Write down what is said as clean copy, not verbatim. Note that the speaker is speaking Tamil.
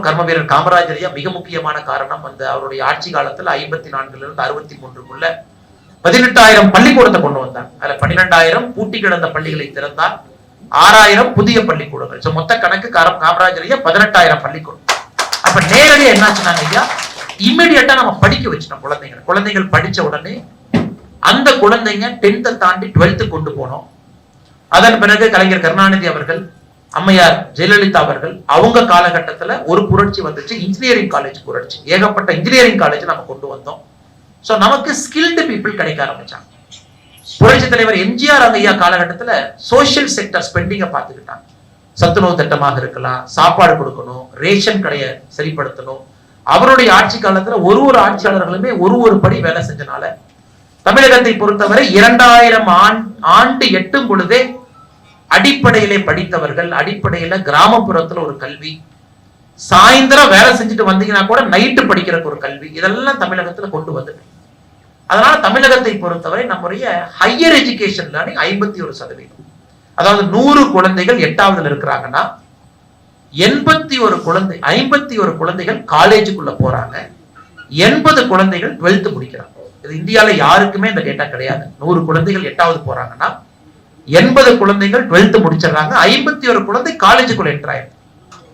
கர்ம வீரர் காமராஜர் ஐயா மிக முக்கியமான காரணம். அந்த அவருடைய ஆட்சி காலத்துல 54 63 18,000 பள்ளிக்கூடத்தை கொண்டு வந்தார். அதுல 12,000 பூட்டி கிடந்த பள்ளிகளை திறந்தார், 6,000 புதிய பள்ளிக்கூடங்கள். மொத்த கணக்கு காமராஜர் ஐயா 18,000 பள்ளிக்கூடம். அப்ப நேரடியா என்னாச்சுனாங்க ஐயா, இம்மிடியட்டா நம்ம படிக்க வச்சிட்டோம் குழந்தைகள் படிச்ச உடனே அந்த குழந்தைங்க 10th தாண்டி 12th கொண்டு போனோம். அதன் பிறகு கலைஞர் கருணாநிதி அவர்கள், அம்மையார் ஜெயலலிதா அவர்கள், அவங்க காலகட்டத்துல ஒரு புரட்சி வந்துச்சு, இன்ஜினியரிங் காலேஜ் புரட்சி. ஏகப்பட்ட இன்ஜினியரிங் காலேஜ் நம்ம கொண்டு வந்தோம். சோ நமக்கு ஸ்கில்டு பீப்புள் கிடைக்க ஆரம்பிச்சாங்க. புரட்சி தலைவர் எம்ஜிஆர் ஐயா காலகட்டத்துல சோசியல் செக்டர் ஸ்பெண்டிங்க பார்த்துக்கிட்டாங்க. சத்துணவு திட்டமாக இருக்கலாம், சாப்பாடு கொடுக்கணும், ரேஷன் கடையை சரிப்படுத்தணும். அவருடைய ஆட்சி காலத்துல ஒரு ஆட்சியாளர்களுமே ஒரு படி வேலை செஞ்சனால தமிழகத்தை பொறுத்தவரை 2000 ஆண்டு எட்டும் பொழுதே அடிப்படையிலே படித்தவர்கள், அடிப்படையில கிராமப்புறத்துல ஒரு கல்வி, சாயந்தரம் வேலை செஞ்சுட்டு வந்தீங்கன்னா கூட நைட்டு படிக்கிறதுக்கு ஒரு கல்வி, இதெல்லாம் தமிழகத்துல கொண்டு வந்துட்டு. அதனால தமிழகத்தை பொறுத்தவரை நம்முடைய ஹையர் எஜுகேஷன் லேர்னிங் 51%. அதாவது 100 குழந்தைகள் 8வதுல இருக்கிறாங்கன்னா 51 குழந்தைகள் காலேஜுக்குள்ள போறாங்க, 80 குழந்தைகள் 12th முடிக்கிறாங்க. இது இந்தியால யாருக்குமே இந்த டேட்டா கிடையாது. 100 குழந்தைகள் 8வது போறாங்கன்னா 80 குழந்தைகள் 12th முடிச்சிடறாங்க, 51 குழந்தை காலேஜுக்குள்ள என்ட்ராயிருக்கு.